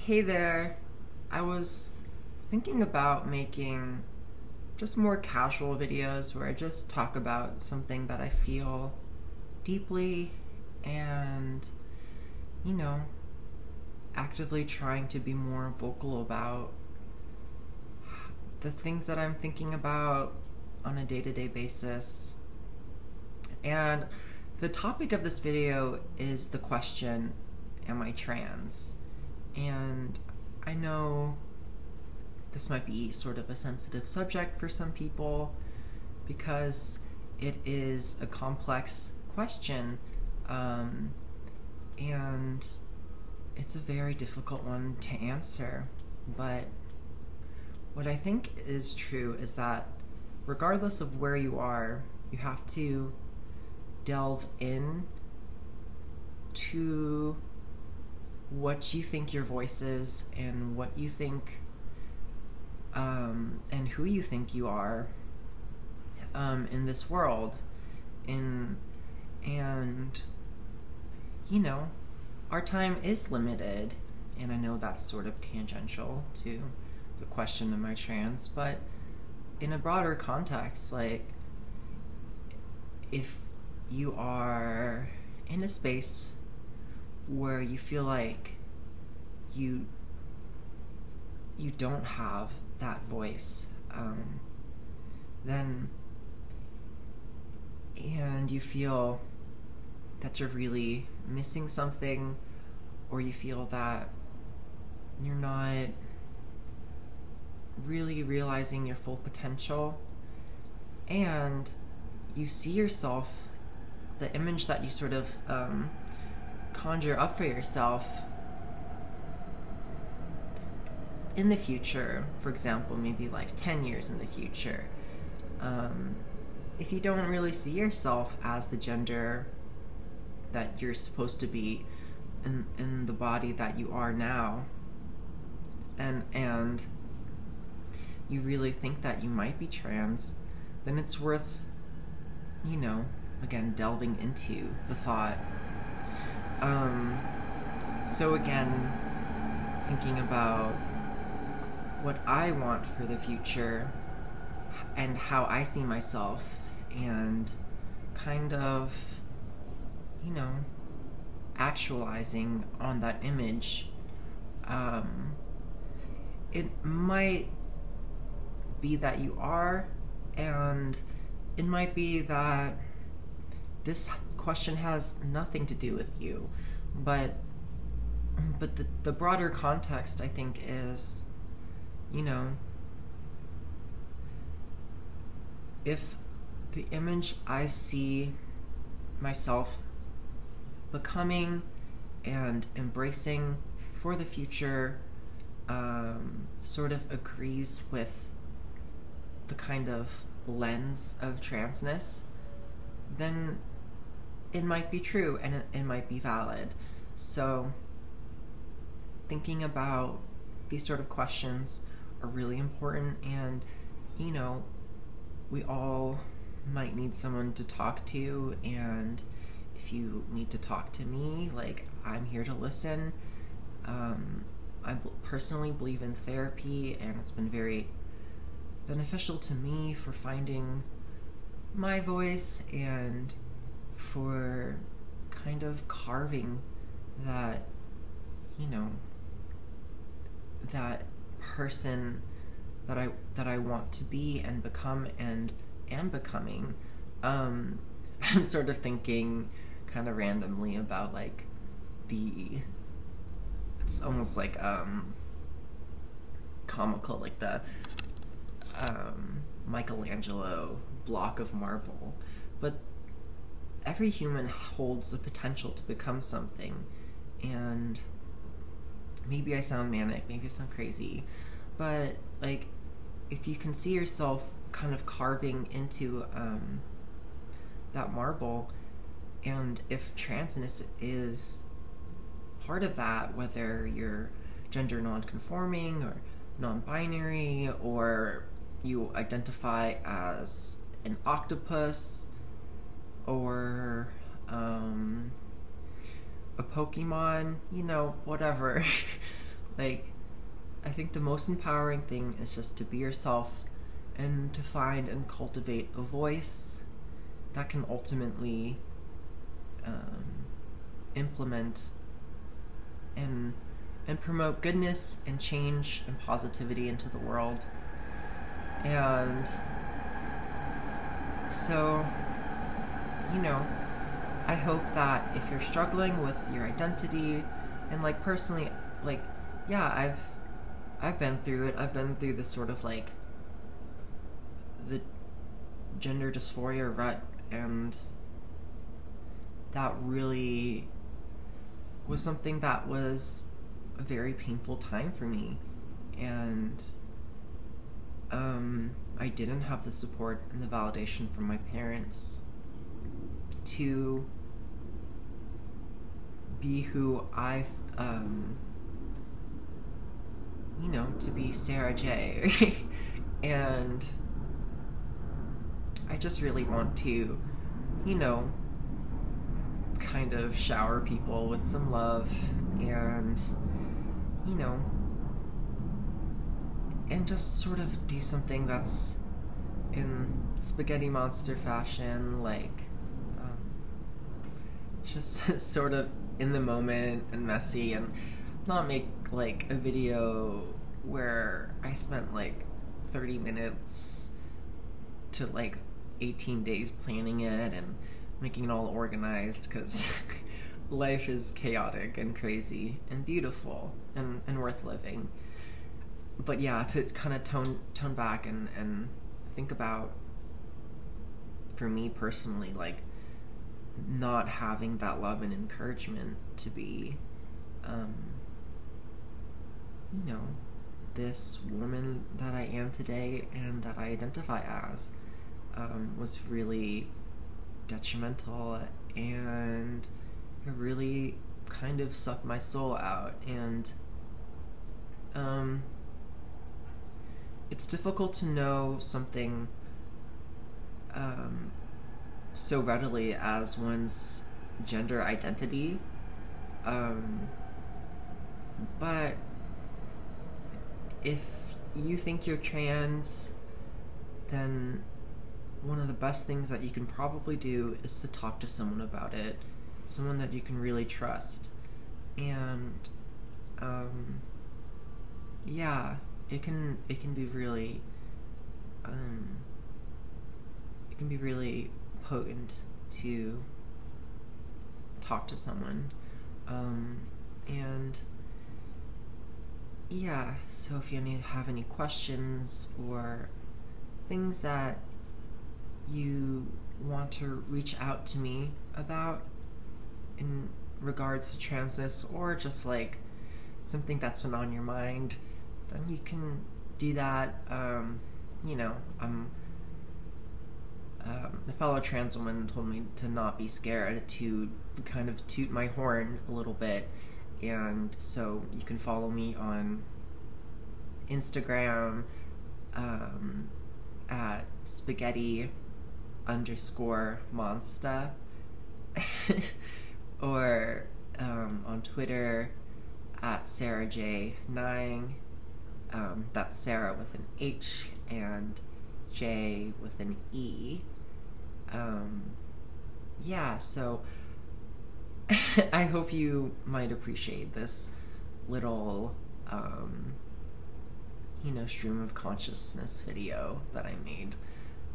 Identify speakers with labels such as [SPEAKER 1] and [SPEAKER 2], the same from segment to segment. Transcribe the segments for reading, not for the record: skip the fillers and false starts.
[SPEAKER 1] Hey there. I was thinking about making just more casual videos where I just talk about something that I feel deeply and, you know, actively trying to be more vocal about the things that I'm thinking about on a day to day basis. And the topic of this video is the question, am I trans? And I know this might be sort of a sensitive subject for some people because it is a complex question, and it's a very difficult one to answer. But what I think is true is that regardless of where you are, you have to delve in to what you think your voice is and what you think and who you think you are in this world. And you know, our time is limited, and I know that's sort of tangential to the question, am I trans? But in a broader context, like, if you are in a space where you feel like you don't have that voice, then and you feel that you're really missing something, or you feel that you're not really realizing your full potential, and you see yourself, the image that you sort of conjure up for yourself in the future, for example, maybe like 10 years in the future, if you don't really see yourself as the gender that you're supposed to be in the body that you are now, and you really think that you might be trans, then it's worth, again, delving into the thought. So again, thinking about what I want for the future and how I see myself, and kind of, actualizing on that image. It might be that you are, and it might be that this question has nothing to do with you, but the broader context, I think, is, if the image I see myself becoming and embracing for the future sort of agrees with the kind of lens of transness, then it might be true, and it might be valid. So thinking about these sort of questions are really important, and we all might need someone to talk to, and if you need to talk to me, like, I'm here to listen. I personally believe in therapy, and it's been very beneficial to me for finding my voice and for kind of carving that, that person that I want to be and become and am becoming. I'm sort of thinking kind of randomly about, like, it's almost like comical, like the Michelangelo block of marble. But every human holds the potential to become something, and maybe I sound manic, maybe I sound crazy, but, like, if you can see yourself kind of carving into that marble, and if transness is part of that, whether you're gender non-conforming or non-binary, or you identify as an octopus or a Pokemon, whatever. Like, I think the most empowering thing is just to be yourself and to find and cultivate a voice that can ultimately implement and promote goodness and change and positivity into the world. And so, you know, I hope that if you're struggling with your identity, and like personally, like, yeah, I've been through it. I've been through this sort of like the gender dysphoria rut, and that really was something that was a very painful time for me. And I didn't have the support and the validation from my parents to be who to be Sarah J. And I just really want to, kind of shower people with some love and, and just sort of do something that's in spaghetti monster fashion, like, just sort of in the moment and messy, and not make like a video where I spent like 30 minutes to like 18 days planning it and making it all organized, because life is chaotic and crazy and beautiful and worth living. But yeah, to kind of tone back and think about, for me personally, like, not having that love and encouragement to be this woman that I am today and that I identify as, was really detrimental, and it really kind of sucked my soul out. And it's difficult to know something so readily as one's gender identity, but if you think you're trans, then one of the best things that you can probably do is to talk to someone about it, someone that you can really trust. And yeah, it can be really potent to talk to someone. And yeah, so if you have any questions or things that you want to reach out to me about in regards to transness, or just like something that's been on your mind, then you can do that. A fellow trans woman told me to not be scared, to kind of toot my horn a little bit. And so you can follow me on Instagram at spaghetti_monster or on Twitter at SarahJ9. That's Sarah with an H and J with an E. Yeah, so I hope you might appreciate this little, stream of consciousness video that I made.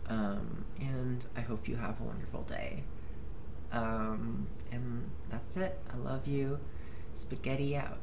[SPEAKER 1] And I hope you have a wonderful day. And that's it. I love you. Spaghetti out.